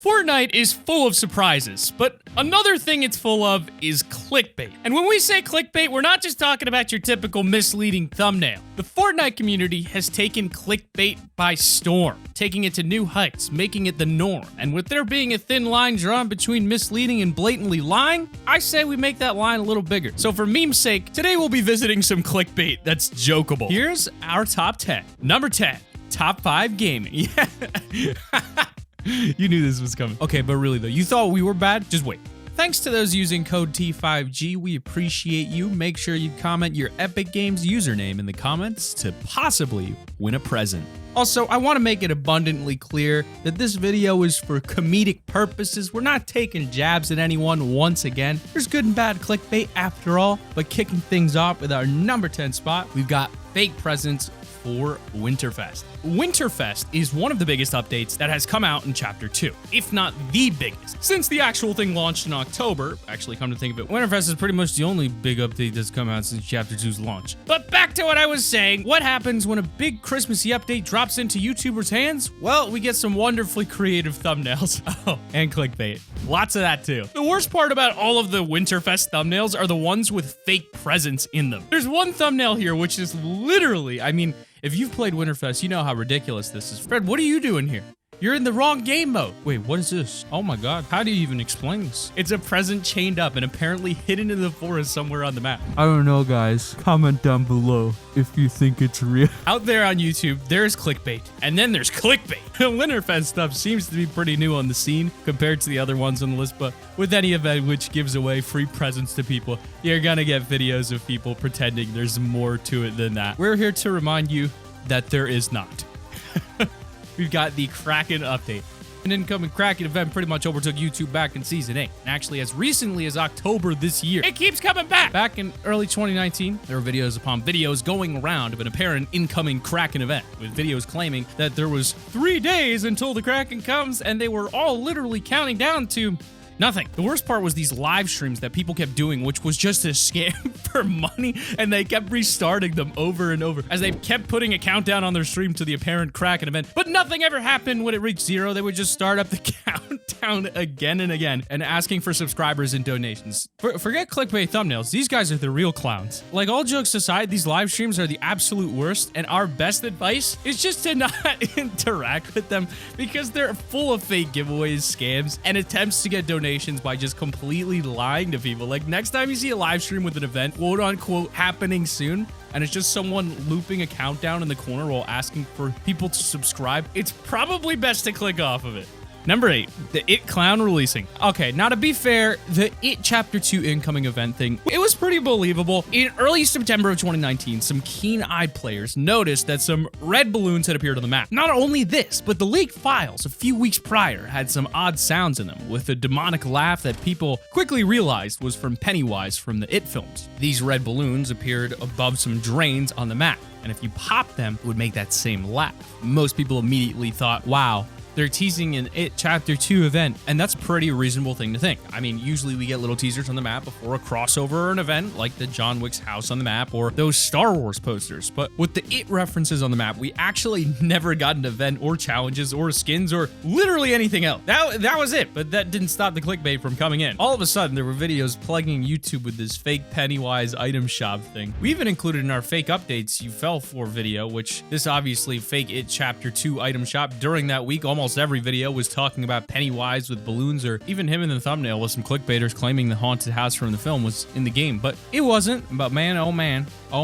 Fortnite is full of surprises, but another thing it's full of is clickbait. And when we say clickbait, we're not just talking about your typical misleading thumbnail. The Fortnite community has taken clickbait by storm, taking it to new heights, making it the norm. And with there being a thin line drawn between misleading and blatantly lying, I say we make that line a little bigger. So for meme's sake, today we'll be visiting some clickbait that's jokeable. Here's our top 10. Number 10, top 5 gaming. Yeah. You knew this was coming. Okay, but really though, you thought we were bad? Just wait. Thanks to those using code T5G, we appreciate you. Make sure you comment your Epic Games username in the comments to possibly win a present. Also, I want to make it abundantly clear that this video is for comedic purposes. We're not taking jabs at anyone once again. There's good and bad clickbait after all, but kicking things off with our number 10 spot, we've got fake presents for Winterfest. Winterfest is one of the biggest updates that has come out in Chapter 2, if not the biggest. Since the actual thing launched in October, actually come to think of it, Winterfest is pretty much the only big update that's come out since Chapter 2's launch. But back to what I was saying, what happens when a big Christmassy update drops into YouTubers' hands? Well, we get some wonderfully creative thumbnails. Oh, and clickbait. Lots of that too. The worst part about all of the Winterfest thumbnails are the ones with fake presents in them. There's one thumbnail here which is literally, if you've played Winterfest, you know how ridiculous this is. Fred, what are you doing here? You're in the wrong game mode. Wait, what is this? Oh my god, how do you even explain this? It's a present chained up and apparently hidden in the forest somewhere on the map. I don't know, guys. Comment down below if you think it's real. Out there on YouTube, there's clickbait, and then there's clickbait. Winterfest stuff seems to be pretty new on the scene compared to the other ones on the list, but with any event which gives away free presents to people, you're gonna get videos of people pretending there's more to it than that. We're here to remind you that there is not. We've got the Kraken update. An incoming Kraken event pretty much overtook YouTube back in Season 8. And actually, as recently as October this year, it keeps coming back. Back in early 2019, there were videos upon videos going around of an apparent incoming Kraken event, with videos claiming that there was 3 days until the Kraken comes, and they were all literally counting down to nothing. The worst part was these live streams that people kept doing, which was just a scam for money, and they kept restarting them over and over as they kept putting a countdown on their stream to the apparent Kraken event. But nothing ever happened when it reached 0. They would just start up the countdown again and again and asking for subscribers and donations. Forget clickbait thumbnails. These guys are the real clowns. Like, all jokes aside, these live streams are the absolute worst, and our best advice is just to not interact with them because they're full of fake giveaways, scams, and attempts to get donations by just completely lying to people. Like, next time you see a live stream with an event, quote unquote, happening soon, and it's just someone looping a countdown in the corner while asking for people to subscribe, it's probably best to click off of it. Number 8, the It Clown releasing. Okay, now to be fair, the It Chapter 2 incoming event thing, it was pretty believable. In early September of 2019, some keen-eyed players noticed that some red balloons had appeared on the map. Not only this, but the leaked files a few weeks prior had some odd sounds in them, with a demonic laugh that people quickly realized was from Pennywise from the It films. These red balloons appeared above some drains on the map, and if you pop them, it would make that same laugh. Most people immediately thought, wow, they're teasing an It Chapter 2 event, and that's a pretty reasonable thing to think. Usually we get little teasers on the map before a crossover or an event, like the John Wick's house on the map or those Star Wars posters. But with the It references on the map, we actually never got an event or challenges or skins or literally anything else. That was it, but that didn't stop the clickbait from coming in. All of a sudden, there were videos plugging YouTube with this fake Pennywise item shop thing. We even included in our fake updates you fell for video, which this obviously fake It Chapter 2 item shop during that week. Almost every video was talking about Pennywise with balloons, or even him in the thumbnail with some clickbaiters claiming the haunted house from the film was in the game, but it wasn't. But man, oh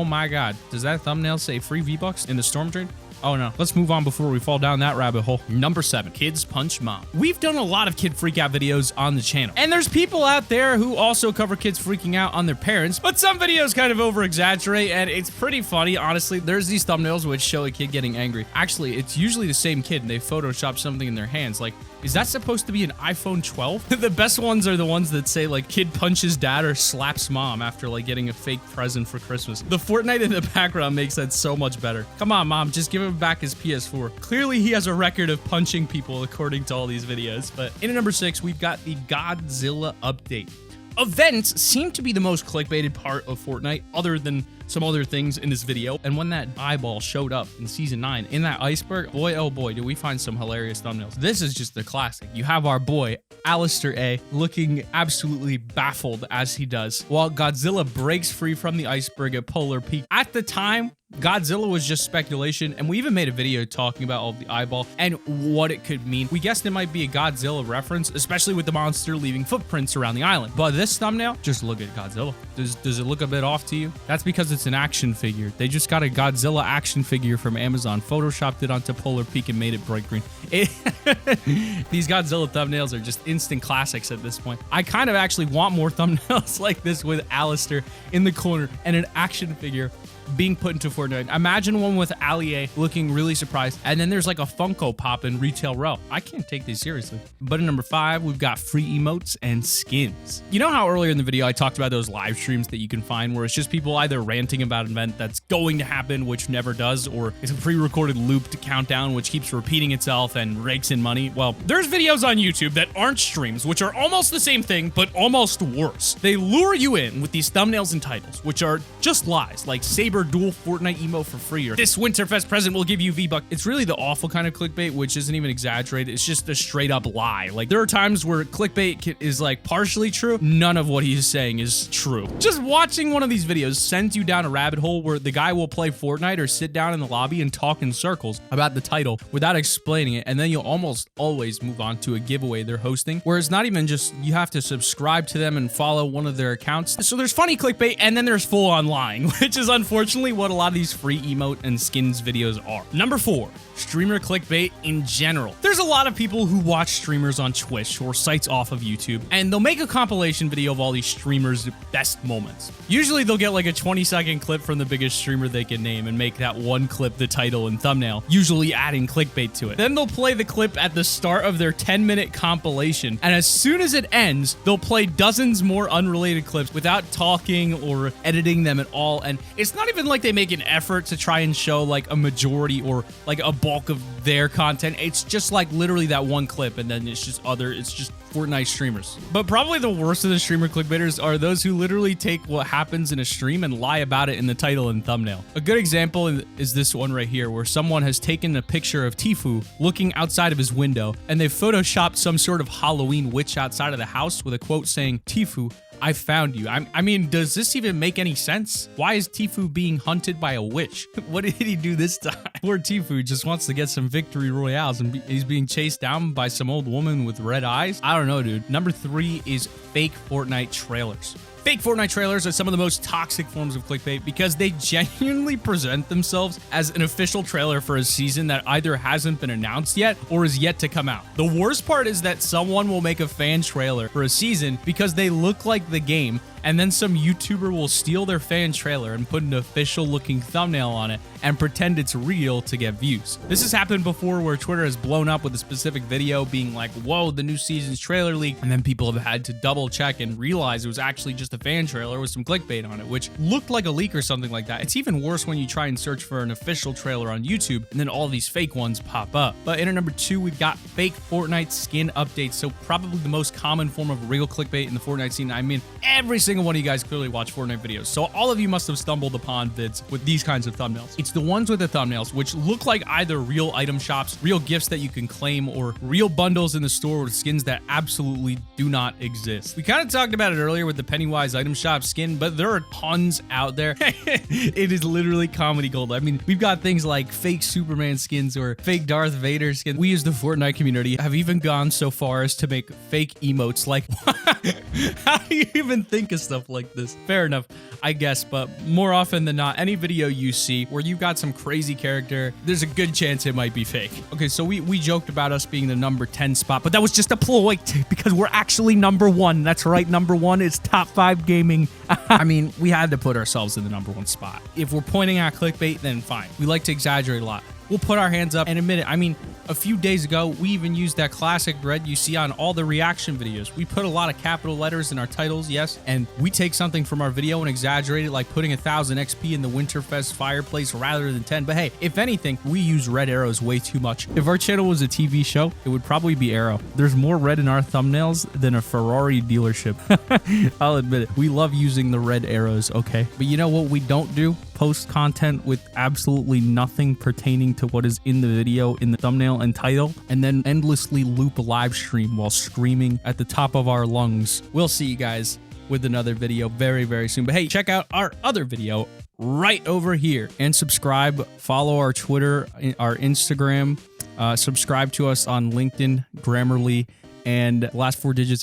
my god, does that thumbnail say free V-Bucks in the storm drain? Oh no, let's move on before we fall down that rabbit hole. Number 7, kids punch mom. We've done a lot of kid freak out videos on the channel, and there's people out there who also cover kids freaking out on their parents, but some videos kind of over exaggerate, and it's pretty funny, honestly. There's these thumbnails which show a kid getting angry. Actually, it's usually the same kid, and they Photoshop something in their hands. Like, is that supposed to be an iPhone 12? The best ones are the ones that say like kid punches dad or slaps mom after like getting a fake present for Christmas. The Fortnite in the background makes that so much better. Come on, mom, just give him back his PS4. Clearly he has a record of punching people according to all these videos. But in at number 6, we've got the Godzilla update. Events seem to be the most clickbaited part of Fortnite, other than some other things in this video. And when that eyeball showed up in season 9 in that iceberg, boy, oh boy, did we find some hilarious thumbnails. This is just the classic. You have our boy, Alistair A, looking absolutely baffled as he does, while Godzilla breaks free from the iceberg at Polar Peak. At the time, Godzilla was just speculation, and we even made a video talking about all of the eyeball and what it could mean. We guessed it might be a Godzilla reference, especially with the monster leaving footprints around the island. But this thumbnail, just look at Godzilla. Does it look a bit off to you? That's because it's an action figure. They just got a Godzilla action figure from Amazon, photoshopped it onto Polar Peak, and made it bright green. These Godzilla thumbnails are just instant classics at this point. I kind of actually want more thumbnails like this with Alistair in the corner and an action figure being put into Fortnite. Imagine one with Ali A looking really surprised, and then there's like a Funko Pop in Retail Row. I can't take these seriously. But in number 5, we've got free emotes and skins. You know how earlier in the video I talked about those live streams that you can find where it's just people either ranting about an event that's going to happen, which never does, or it's a pre-recorded looped countdown which keeps repeating itself and rakes in money? Well, there's videos on YouTube that aren't streams, which are almost the same thing, but almost worse. They lure you in with these thumbnails and titles, which are just lies, like Saber dual Fortnite emote for free, or this Winterfest present will give you V-Buck. It's really the awful kind of clickbait, which isn't even exaggerated. It's just a straight up lie. Like, there are times where clickbait is like partially true. None of what he's saying is true. Just watching one of these videos sends you down a rabbit hole where the guy will play Fortnite or sit down in the lobby and talk in circles about the title without explaining it, and then you'll almost always move on to a giveaway they're hosting, where it's not even just you have to subscribe to them and follow one of their accounts. So there's funny clickbait, and then there's full on lying, which is unfortunately what a lot of these free emote and skins videos are. Number 4, streamer clickbait in general. There's a lot of people who watch streamers on Twitch or sites off of YouTube, and they'll make a compilation video of all these streamers' best moments. Usually they'll get like a 20-second clip from the biggest streamer they can name and make that one clip the title and thumbnail, usually adding clickbait to it. Then they'll play the clip at the start of their 10-minute compilation, and as soon as it ends, they'll play dozens more unrelated clips without talking or editing them at all. And it's not even like they make an effort to try and show like a majority or like a bulk of their content. It's just like literally that one clip, and then it's just Fortnite streamers. But probably the worst of the streamer clickbaiters are those who literally take what happens in a stream and lie about it in the title and thumbnail. A good example is this one right here, where someone has taken a picture of Tfue looking outside of his window, and they've photoshopped some sort of Halloween witch outside of the house with a quote saying, "Tfue, I found you." I mean, does this even make any sense? Why is Tfue being hunted by a witch? What did he do this time? Poor Tfue just wants to get some victory royales, and he's being chased down by some old woman with red eyes. I don't know, dude. Number 3 is fake Fortnite trailers. Fake Fortnite trailers are some of the most toxic forms of clickbait because they genuinely present themselves as an official trailer for a season that either hasn't been announced yet or is yet to come out. The worst part is that someone will make a fan trailer for a season because they look like the game, and then some YouTuber will steal their fan trailer and put an official looking thumbnail on it and pretend it's real to get views. This has happened before, where Twitter has blown up with a specific video being like, whoa, the new season's trailer leak, and then people have had to double check and realize it was actually just a fan trailer with some clickbait on it, which looked like a leak or something like that. It's even worse when you try and search for an official trailer on YouTube and then all these fake ones pop up. But in number 2, we've got fake Fortnite skin updates. So probably the most common form of real clickbait in the Fortnite scene. I mean, every single one of you guys clearly watch Fortnite videos, so all of you must have stumbled upon vids with these kinds of thumbnails. It's the ones with the thumbnails which look like either real item shops, real gifts that you can claim, or real bundles in the store with skins that absolutely do not exist. We kind of talked about it earlier with the Pennywise item shop skin, but there are tons out there. It is literally comedy gold. I mean, we've got things like fake Superman skins or fake Darth Vader skins. We as the Fortnite community have even gone so far as to make fake emotes. Like, how do you even think of stuff like this? Fair enough, I guess, but more often than not, any video you see where you've got some crazy character, there's a good chance it might be fake. Okay, so we joked about us being the number 10 spot, but that was just a ploy because we're actually number 1. That's right, number 1 is top 5 gaming. I mean, we had to put ourselves in the number 1 spot. If we're pointing at clickbait, then fine. We like to exaggerate a lot. We'll put our hands up and admit it. I mean, A few days ago, we even used that classic red you see on all the reaction videos. We put a lot of capital letters in our titles, yes, and we take something from our video and exaggerate it, like putting 1000 XP in the Winterfest fireplace rather than 10. But hey, if anything, we use red arrows way too much. If our channel was a TV show, it would probably be Arrow. There's more red in our thumbnails than a Ferrari dealership. I'll admit it. We love using the red arrows, okay? But you know what we don't do? Post content with absolutely nothing pertaining to what is in the video, in the thumbnail and title, and then endlessly loop a live stream while screaming at the top of our lungs. We'll see you guys with another video very, very soon. But hey, check out our other video right over here and subscribe, follow our Twitter, our Instagram, subscribe to us on LinkedIn, Grammarly, and last 4 digits of